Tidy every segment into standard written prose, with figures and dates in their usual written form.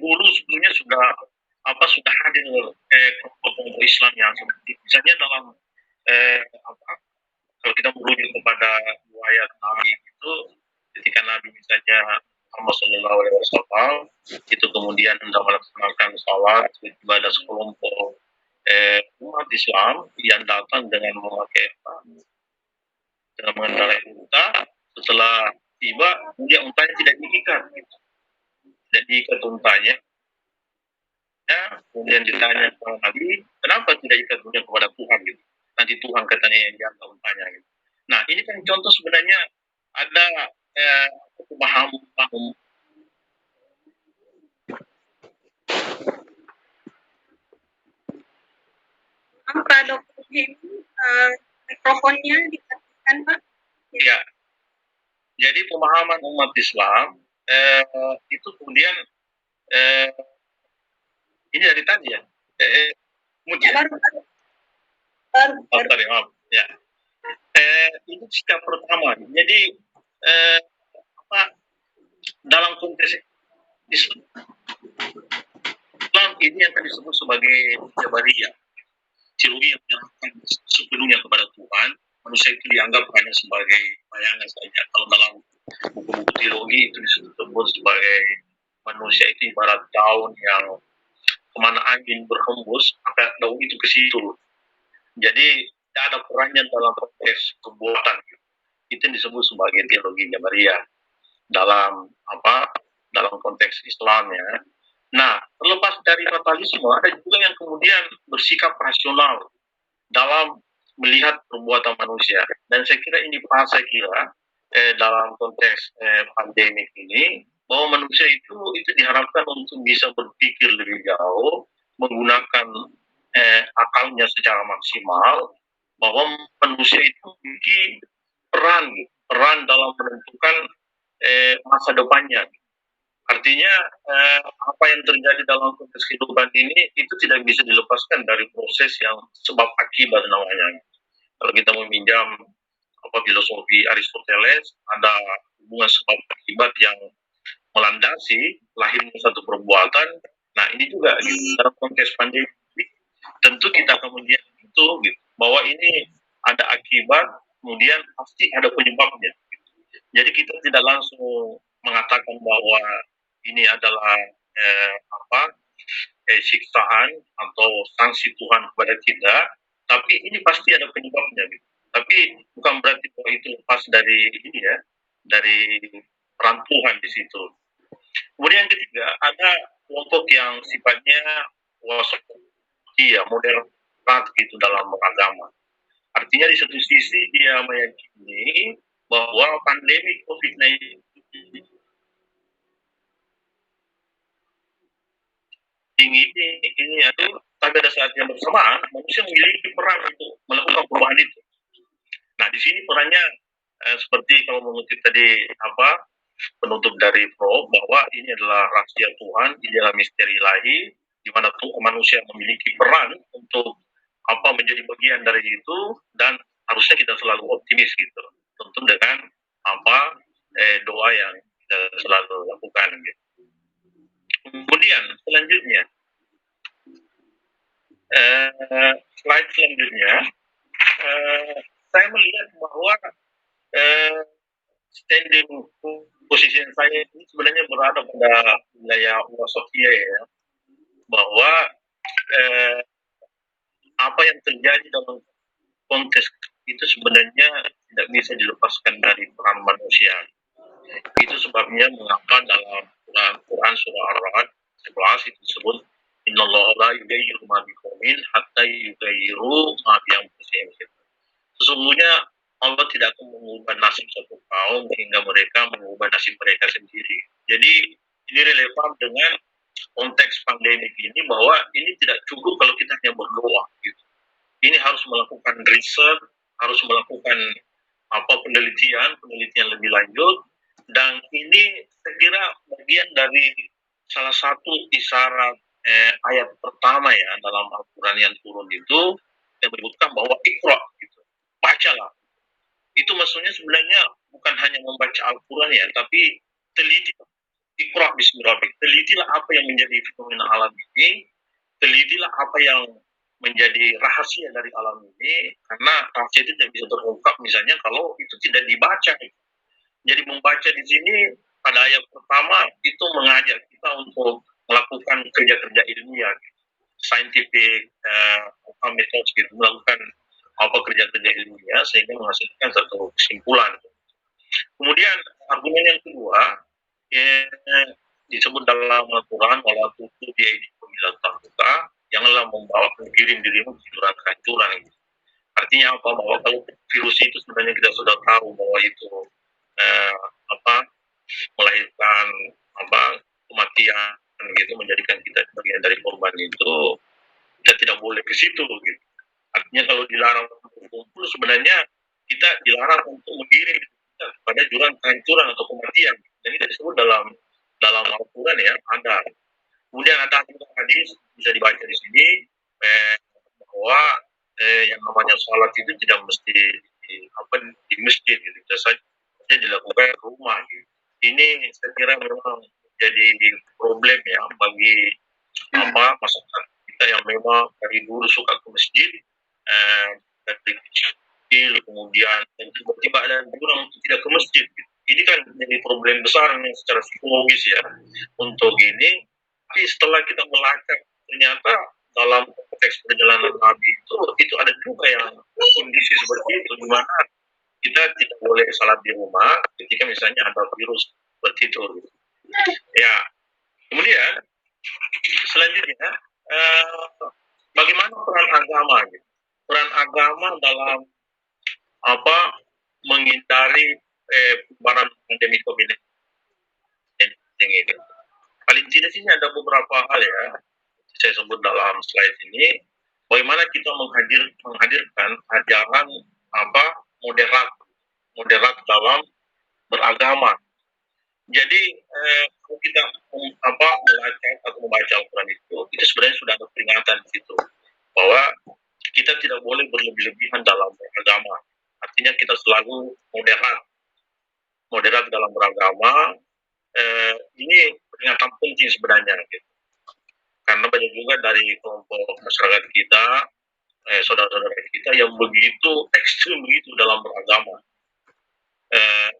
dulu sebelumnya sudah hadir kelompok-kelompok Islam yang seperti misalnya dalam apa kalau kita merujuk kepada riwayat Nabi itu ketika Nabi misalnya Muhammad Shallallahu Alaihi Wasallam itu kemudian hendak melaksanakan salat ibadah sekelompok umat Islam yang datang dengan memakai dengan mengendarai unta setelah tiba kemudian untanya tidak diikat tidak diikat untanya kemudian ditanya kepada Nabi kenapa tidak ikat kemudian kepada Tuhan gitu nanti Tuhan katanya yang jaga untanya gitu. Nah ini kan contoh sebenarnya ada pemahaman Pak Dr. Hemi, mikrofonnya diaktifkan Pak? Ya. Jadi pemahaman umat Islam itu kemudian ini dari tadi ya. Mungkin. Maaf. Ya. Itu sikap pertama. Jadi dalam konteks Islam ini yang disebut sebagai Jabariyah. Teologi yang menyerahkan sepenuhnya kepada Tuhan, manusia itu dianggap hanya sebagai bayangan saja. Kalau dalam buku-buku teologi itu disebut sebagai manusia itu ibarat daun yang kemana angin berhembus, maka daun itu ke situ. Jadi tidak ada perannya dalam konteks kebuatan. Itu yang disebut sebagai teologi Jabariyah dalam konteks Islam ya. Nah, terlepas dari fatalisme, ada juga yang kemudian bersikap rasional dalam melihat perbuatan manusia. Dan saya kira ini dalam konteks pandemi ini, bahwa manusia itu diharapkan untuk bisa berpikir lebih jauh, menggunakan akalnya secara maksimal, bahwa manusia itu memiliki peran dalam menentukan masa depannya. Artinya apa yang terjadi dalam konteks kehidupan ini itu tidak bisa dilepaskan dari proses yang sebab akibat namanya. Kalau kita meminjam filosofi Aristoteles, ada hubungan sebab akibat yang melandasi lahirnya satu perbuatan. Nah ini juga dalam konteks pandemi tentu kita kemudian itu bahwa ini ada akibat, kemudian pasti ada penyebabnya. Jadi kita tidak langsung mengatakan bahwa ini adalah siksaan atau sanksi Tuhan kepada kita, tapi ini pasti ada penyebabnya gitu. Tapi bukan berarti bahwa itu lepas dari ini ya, dari peran Tuhan di situ. Kemudian yang ketiga, ada kelompok yang sifatnya modern gitu dalam agama. Artinya di satu sisi dia meyakini bahwa pandemi COVID-19 ini tapi pada saat yang bersamaan manusia memiliki peran untuk melakukan perubahan itu. Nah di sini perannya seperti kalau mengutip tadi penutup dari Prof bahwa ini adalah rahasia Tuhan di dalam misteri ilahi di mana manusia memiliki peran untuk menjadi bagian dari itu dan harusnya kita selalu optimis gitu. Tentu dengan doa yang kita selalu lakukan gitu. Kemudian selanjutnya slide selanjutnya saya melihat bahwa standing position saya ini sebenarnya berada pada wilayah filosofia ya, bahwa apa yang terjadi dalam konteks itu sebenarnya tidak bisa dilepaskan dari peran manusia. Itu sebabnya mengapa dalam Quran surah Ar-Ra'd 11 itu disebut innallaha la yughayyiru ma biqaumin hatta yughayyiru ma bi anfusihim. Sesungguhnya Allah tidak akan mengubah nasib satu kaum hingga mereka mengubah nasib mereka sendiri. Jadi ini relevan dengan konteks pandemi ini bahwa ini tidak cukup kalau kita hanya berdoa gitu. Ini harus melakukan riset, harus melakukan penelitian lebih lanjut, dan ini saya kira bagian dari salah satu isyarat ayat pertama ya dalam Al-Quran yang turun itu yang menyebutkan bahwa Iqra gitu, bacalah. Itu maksudnya sebenarnya bukan hanya membaca Al-Quran ya, tapi teliti. Iqra bismi rabbik. Telitilah apa yang menjadi fenomena alam ini, telitilah apa yang menjadi rahasia dari alam ini, karena rahasia itu tidak bisa terungkap misalnya kalau itu tidak dibaca. Jadi membaca di sini pada ayat pertama itu mengajak kita untuk melakukan kerja-kerja ilmiah, scientific methods gitu, melakukan kerja-kerja ilmiah sehingga menghasilkan satu kesimpulan. Kemudian argumen yang kedua disebut dalam Al-Quran, wala tutu biaidikum ila tahluka, janganlah membawa mengirim dirimu ke jurang kehancuran. Artinya apa? Bahwa kalau virus itu sebenarnya kita sudah tahu bahwa itu melahirkan kematian gitu, menjadikan kita bagian dari korban itu, kita tidak boleh ke situ gitu. Artinya kalau dilarang untuk berkumpul, sebenarnya kita dilarang untuk mengirim pada jurang kehancuran atau kematian. Dan itu disebut dalam Al-Quran ya, ada. Kemudian ada hadis bisa dibaca di sini bahwa yang namanya sholat itu tidak mesti di masjid gitu, bisa saja dilakukan di rumah gitu. Ini saya kira memang jadi problem ya bagi masyarakat kita yang memang dari dulu suka ke masjid, dari kecil kemudian tiba-tiba ada orang tidak ke masjid gitu. Ini kan jadi problem besar nih secara psikologis ya untuk ini. Tapi setelah kita melacak, ternyata dalam konteks perjalanan Nabi itu ada juga yang kondisi seperti itu, di mana kita tidak boleh salat di rumah ketika misalnya ada virus seperti itu. Ya, kemudian selanjutnya bagaimana peran agama? Gitu. Peran agama dalam menghindari penyebaran pandemi COVID-19 ini. Paling tidak sini ada beberapa hal ya, saya sebut dalam slide ini, bagaimana kita menghadirkan ajaran moderat dalam beragama. Jadi kalau kita membaca Al-Quran itu sebenarnya sudah ada peringatan di situ bahwa kita tidak boleh berlebih-lebihan dalam beragama. Artinya kita selalu moderat dalam beragama. Ini peringatan penting sebenarnya gitu. Karena banyak juga dari kelompok masyarakat kita, saudara-saudara kita yang begitu ekstrim begitu dalam beragama.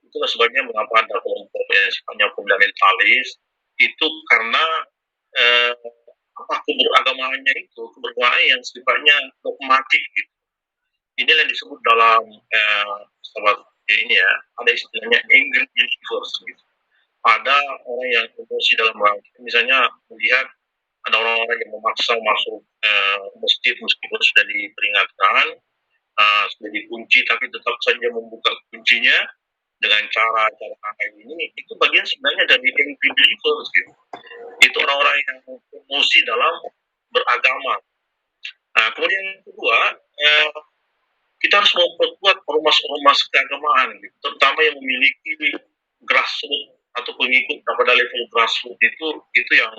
Itulah sebabnya mengapa ada kelompok yang sifatnya fundamentalis itu, karena keberagamaannya itu keberagamaan yang sifatnya dogmatik gitu. Ini yang disebut dalam ini ya, ada istilahnya angry believers gitu. Ada orang yang emosi dalam rangka, misalnya melihat ada orang-orang yang memaksa masuk masjid meskipun sudah diperingatkan, sudah dikunci, tapi tetap saja membuka kuncinya dengan cara ini. Itu bagian sebenarnya dari angry believers gitu. Itu orang-orang yang emosi dalam beragama. Nah, kemudian yang kedua, kita harus memperkuat ormas-ormas keagamaan gitu, terutama yang memiliki grassroots atau pengikut pada level grassroots itu yang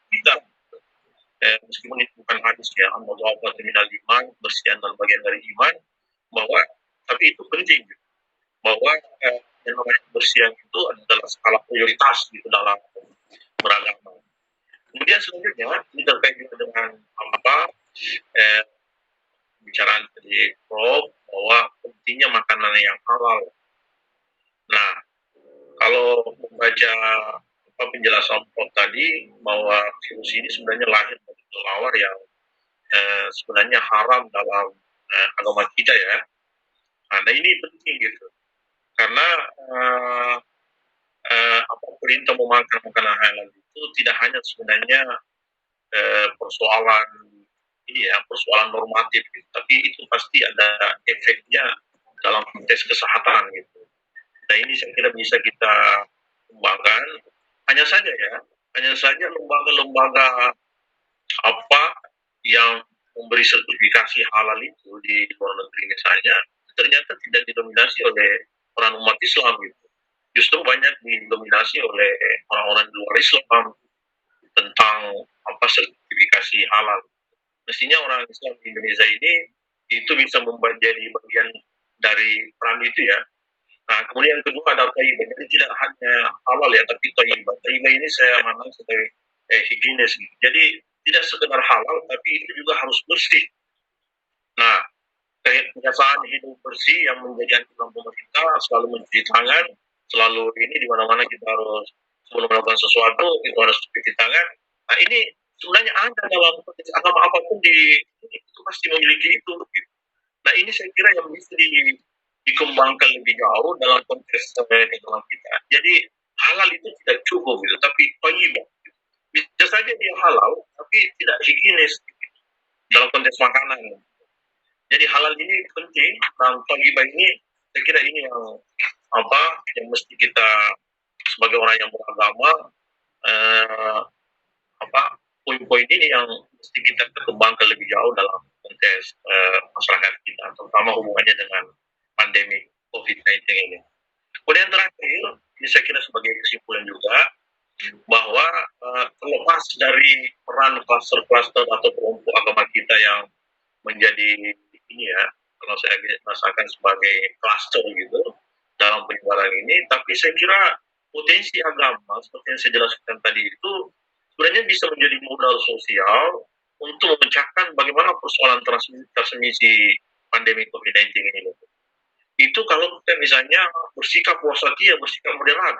kita meskipun itu bukan hadis ya, bahwa terminal iman, bersih adalah bagian dari iman, bahwa tapi itu penting bahwa yang namanya kebersihan itu adalah skala prioritas gitu dalam beragama. Kemudian selanjutnya ini terkait dengan bicaraan tadi Prof bahwa pentingnya makanan yang halal. Nah, kalau membaca penjelasan Prof tadi bahwa virus ini sebenarnya lahir dari kelelawar yang sebenarnya haram dalam agama kita ya. Nah, ini penting gitu, karena perintah memakan makanan halal itu tidak hanya sebenarnya persoalan ini ya, persoalan normatif gitu, tapi itu pasti ada efeknya dalam konteks kesehatan gitu. Nah, ini saya kira bisa kita kembangkan. Hanya saja lembaga-lembaga apa yang memberi sertifikasi halal itu di luar negeri misalnya, ternyata tidak didominasi oleh orang umat Islam gitu. Justru banyak didominasi oleh orang-orang di luar Islam tentang sertifikasi halal. Mestinya orang Islam di Indonesia ini itu bisa menjadi bagian dari peran itu ya. Nah, kemudian yang kedua ada taibah. Jadi tidak hanya halal ya, tapi taibah. Taibah ini saya pandang sebagai higienis. Jadi tidak sekedar halal, tapi itu juga harus bersih. Nah, kebiasaan hidup bersih yang menjadi anjuran pemerintah, selalu mencuci tangan, selalu ini di mana-mana kita harus sebelum melakukan sesuatu itu harus cuci tangan. Nah, ini sebenarnya ada dalam agama apapun itu pasti memiliki itu. Nah, ini saya kira yang bisa dikembangkan lebih jauh dalam konteks dalam kita. Jadi halal itu tidak cukup gitu, tapi thayyibah. Bisa saja dia halal, tapi tidak higienis dalam konteks makanan. Jadi halal ini penting, dan thayyibah ini saya kira ini yang mesti kita sebagai orang yang beragama poin-poin ini yang mesti kita kembangkan lebih jauh dalam konteks masyarakat kita, terutama hubungannya dengan pandemi COVID-19 ini. Kemudian terakhir, ini saya kira sebagai kesimpulan juga, bahwa terlepas dari peran kluster-kluster atau kelompok agama kita yang menjadi ini ya, kalau saya rasakan sebagai kluster gitu dalam penyebaran ini, tapi saya kira potensi agama seperti yang saya jelaskan tadi itu sebenarnya bisa menjadi modal sosial untuk memecahkan bagaimana persoalan transmisi pandemi COVID-19 ini. Itu kalau kita misalnya bersikap wasatiyah, bersikap moderat.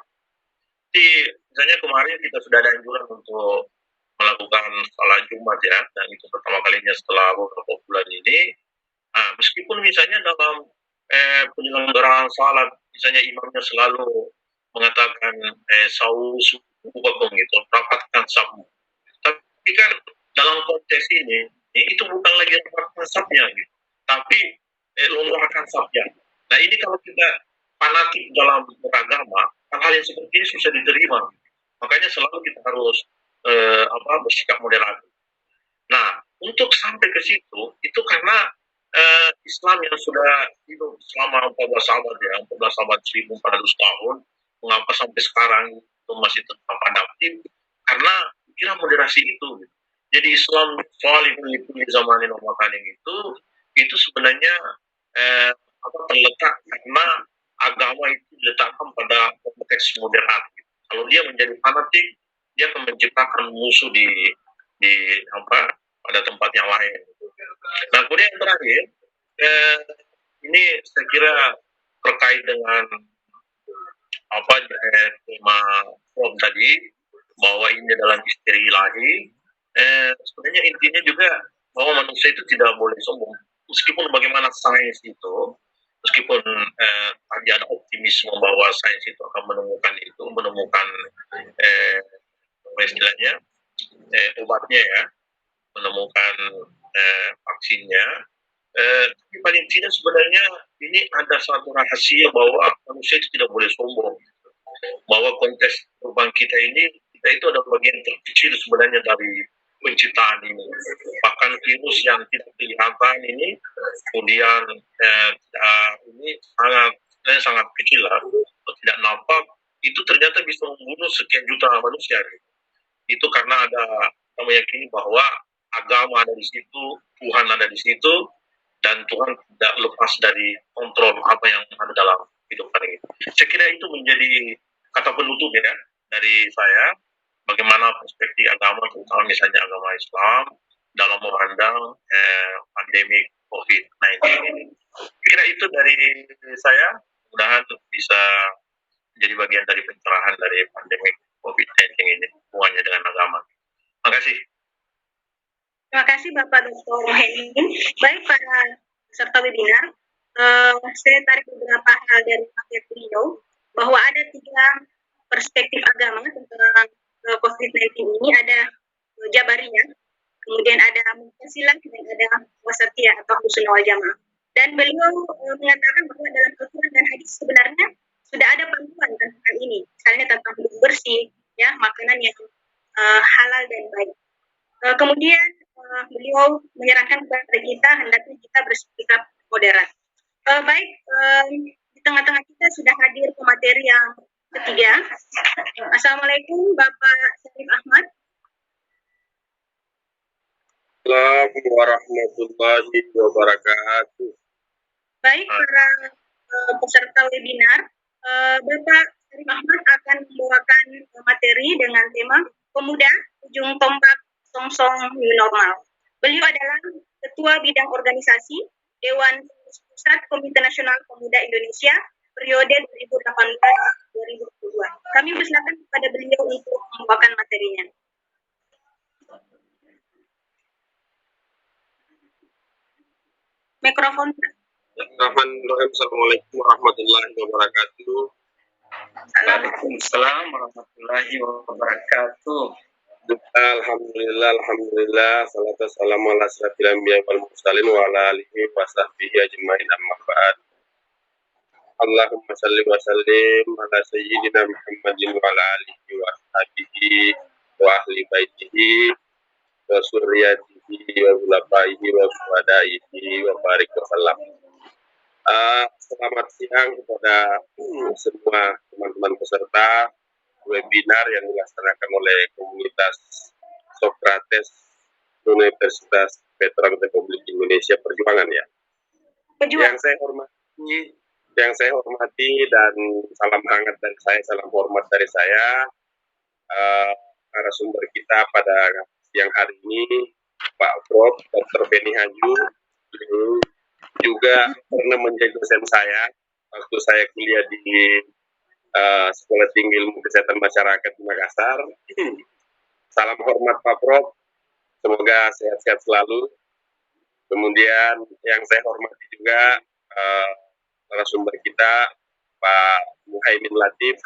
Jadi misalnya kemarin kita sudah ada anjuran untuk melakukan salat Jumat ya, dan itu pertama kalinya setelah beberapa bulan ini. Nah, meskipun misalnya dalam penyelenggaraan salat, misalnya imamnya selalu mengatakan saus bukakum gitu, rapatkan safmu. Tapi kan dalam konteks ini itu bukan lagi rapatkan safnya gitu, tapi longgarkan safnya. Nah, ini kalau kita fanatik dalam beragama, hal-hal yang seperti ini susah diterima. Makanya selalu kita harus bersikap moderat. Nah, untuk sampai ke situ, itu karena Islam yang sudah hidup selama 14 abad ya, 14 abad 1400 tahun, mengapa sampai sekarang itu masih tetap adaptif? Karena kira moderasi itu. Jadi Islam soal itu di zaman makanin itu sebenarnya terletak karena agama itu diletakkan pada konteks moderat. Kalau dia menjadi fanatik, dia akan menciptakan musuh di pada tempat yang lain. Nah, kemudian yang terakhir, ini saya kira terkait dengan tema Prof tadi, bahwa ini adalah misteri ilahi. Sebenarnya intinya juga bahwa manusia itu tidak boleh sombong. Meskipun bagaimana sains itu, meskipun tadi ada optimisme bahwa sains itu akan menemukan istilahnya obatnya ya, menemukan vaksinnya. Tapi paling tidak sebenarnya ini ada satu rahasia bahwa manusia itu tidak boleh sombong. Bahwa konteks perubahan kita itu adalah bagian terkecil sebenarnya dari penciptaan ini. Bahkan virus yang tidak kelihatan ini, kemudian ini sangat kecil lah, tidak nampak, itu ternyata bisa membunuh sekian juta manusia. Itu karena ada kita meyakini bahwa agama ada di situ, Tuhan ada di situ, dan Tuhan tidak lepas dari kontrol apa yang ada dalam kehidupan ini. Saya kira itu menjadi kata penutup ya dari saya, bagaimana perspektif agama, terutama misalnya agama Islam, dalam memandang pandemi COVID-19 ini. Kira itu dari saya, mudah-mudahan bisa menjadi bagian dari pencerahan dari pandemi COVID-19 ini, hubungannya dengan agama. Terima kasih. Terima kasih Bapak Dr. Henning. Baik para peserta webinar, saya tarik beberapa hal dari materi beliau bahwa ada 3 perspektif agama tentang COVID-19 ini. Ada Jabariyah, kemudian ada Mu'tazilah, dan ada Wasatiyah atau Ahlussunnah wal Jamaah. Dan beliau mengatakan bahwa dalam Al-Quran dan hadis sebenarnya sudah ada panduan tentang hal ini, misalnya tentang hidup bersih, ya, makanan yang halal dan baik. Kemudian beliau menyarankan kepada kita hendaknya kita bersikap moderat. Baik, di tengah-tengah kita sudah hadir pemateri yang ketiga. Assalamualaikum Bapak Syarif Ahmad. Assalamualaikum warahmatullahi wabarakatuh. Baik, para peserta webinar, Bapak Syarif Ahmad akan membawakan materi dengan tema Pemuda Ujung Tombak Songsong New Normal. Beliau adalah Ketua Bidang Organisasi Dewan Pusat Komite Nasional Pemuda Indonesia periode 2018-2022. Kami persilakan kepada beliau untuk membawakan materinya. Mikrofon. Assalamualaikum warahmatullahi wabarakatuh. Waalaikumsalam warahmatullahi wabarakatuh. Alhamdulillah, salatu wassalamu ala asyrafil anbiya wal mursalin wa ala alihi wa sahbihi ajmain, amma ba'd. Allahumma salli wa sallim ala sayyidina Muhammadin wa ala alihi wa sahbihi wa ahli baitihi wa surriyatihi wa ulafaihi wa suhadaihi wa barik wa sallam. Selamat siang kepada semua teman-teman peserta webinar yang dilaksanakan oleh komunitas Sokrates Universitas Veteran Republik Indonesia Perjuangan, ya. Yang saya hormati dan salam hangat dari saya, salam hormat dari saya, narasumber kita pada siang hari ini, Pak Prof. Dr. Beni Haju, juga pernah menjadi dosen saya waktu saya kuliah di Sekolah Tinggi Ilmu Kesehatan Masyarakat di Makassar. Salam hormat Pak Prof. Semoga sehat-sehat selalu. Kemudian yang saya hormati juga narasumber kita Pak Muhaimin Latif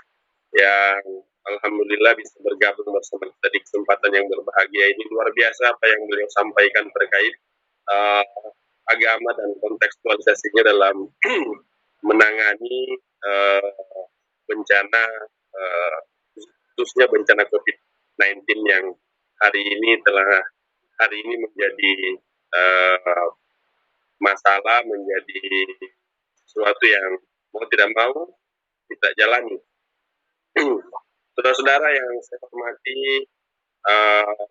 yang alhamdulillah bisa bergabung bersama kita di kesempatan yang berbahagia ini. Luar biasa apa yang beliau sampaikan terkait agama dan kontekstualisasinya dalam menangani bencana, khususnya bencana COVID-19 yang hari ini menjadi masalah, menjadi sesuatu yang mau tidak mau kita jalani. Saudara-saudara yang saya hormati,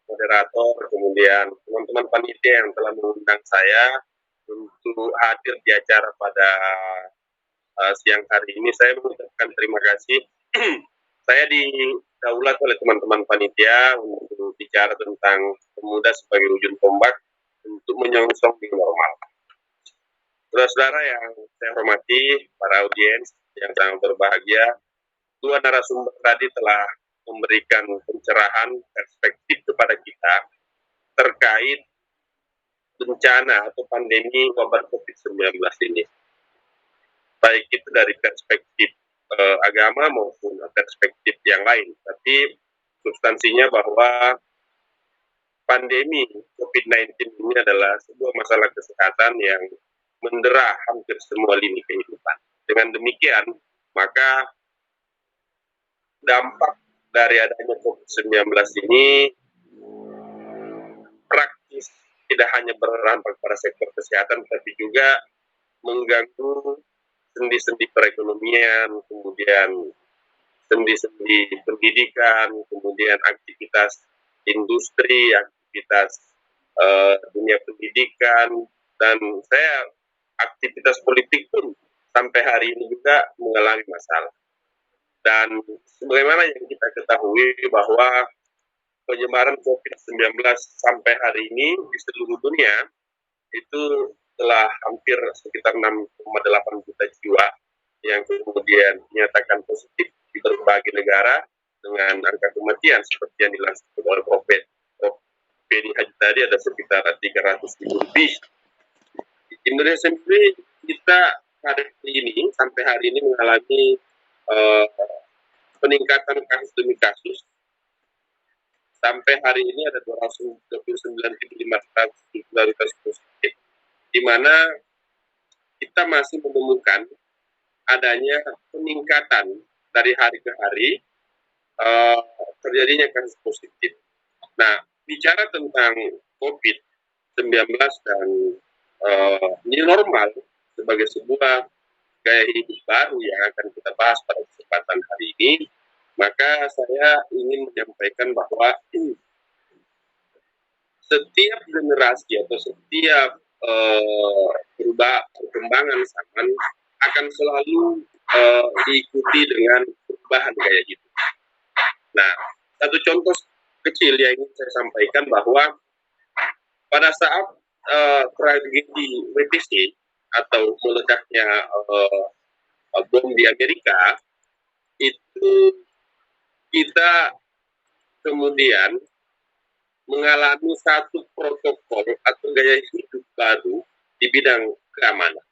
moderator, kemudian teman-teman panitia yang telah mengundang saya untuk hadir di acara pada siang hari ini, saya mengucapkan terima kasih. Saya didaulat oleh teman-teman panitia untuk bicara tentang pemuda sebagai ujung tombak untuk menyongsong new normal. Saudara-saudara yang saya hormati, para audiens yang sangat berbahagia, dua narasumber tadi telah memberikan pencerahan perspektif kepada kita terkait bencana atau pandemi wabah COVID-19 ini. Baik itu dari perspektif agama maupun perspektif yang lain. Tapi substansinya bahwa pandemi COVID-19 ini adalah sebuah masalah kesehatan yang mendera hampir semua lini kehidupan. Dengan demikian, maka dampak dari adanya COVID-19 ini praktis tidak hanya berdampak pada sektor kesehatan, tapi juga mengganggu sendi-sendi perekonomian, kemudian sendi-sendi pendidikan, kemudian aktivitas industri, aktivitas dunia pendidikan, dan aktivitas politik pun sampai hari ini juga mengalami masalah. Dan sebagaimana yang kita ketahui bahwa penyebaran COVID-19 sampai hari ini di seluruh dunia itu telah hampir sekitar 6,8 juta jiwa yang kemudian dinyatakan positif di berbagai negara dengan angka kematian seperti yang dilansir oleh Prof. Beni Haji tadi ada sekitar 300.000 lebih. Di Indonesia sendiri kita hari ini sampai hari ini mengalami peningkatan kasus demi kasus. Sampai hari ini ada 229.500 kasus positif, di mana kita masih menemukan adanya peningkatan dari hari ke hari terjadinya kasus positif. Nah, bicara tentang COVID-19 dan new normal sebagai sebuah gaya hidup baru yang akan kita bahas pada kesempatan hari ini, maka saya ingin menyampaikan bahwa setiap generasi atau setiap perkembangan zaman akan selalu diikuti dengan perubahan gaya hidup. Nah, satu contoh kecil yang ingin saya sampaikan bahwa pada saat tragedi WTC atau meledaknya bom di Amerika, itu kita kemudian mengalami satu protokol atau gaya hidup baru di bidang keamanan.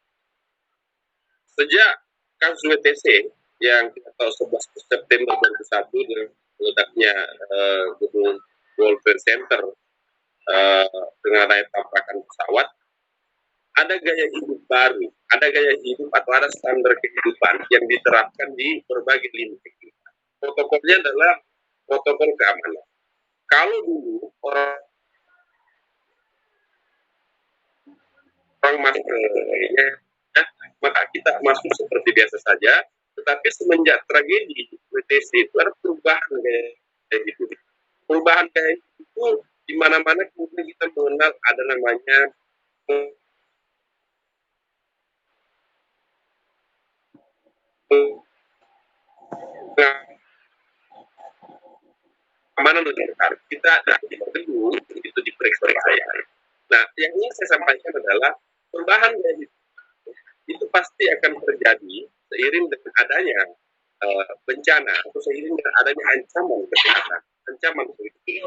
Sejak kasus WTC yang kita tahu 11 September 2001 dengan meledaknya gedung World Trade Center dengan adanya tabrakan pesawat, ada gaya hidup baru, ada gaya hidup atau ada standar kehidupan yang diterapkan di berbagai lini kehidupan. Protokolnya adalah protokol keamanan. Kalau dulu orang masuk maka kita masuk seperti biasa saja, tetapi semenjak tragedi WTC itu ada perubahan gaya hidup. Perubahan gaya hidup itu di mana-mana kemudian kita mengenal ada namanya keamanan negara. Kita ada dulu itu diperiksa oleh saya. Nah, yang ingin saya sampaikan adalah perubahan gaya hidup itu pasti akan terjadi seiring dengan adanya bencana atau seiring dengan adanya ancaman kesehatan, ancaman politik.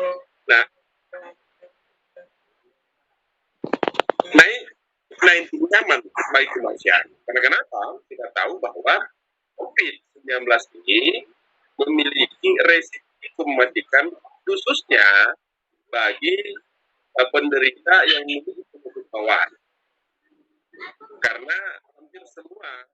Nah, naik nyaman bagi kemanusiaan. Karena kenapa? Kita tahu bahwa COVID-19 ini memiliki resiko mematikan khususnya bagi penderita yang memiliki penyakit bawaan. Karena hampir semua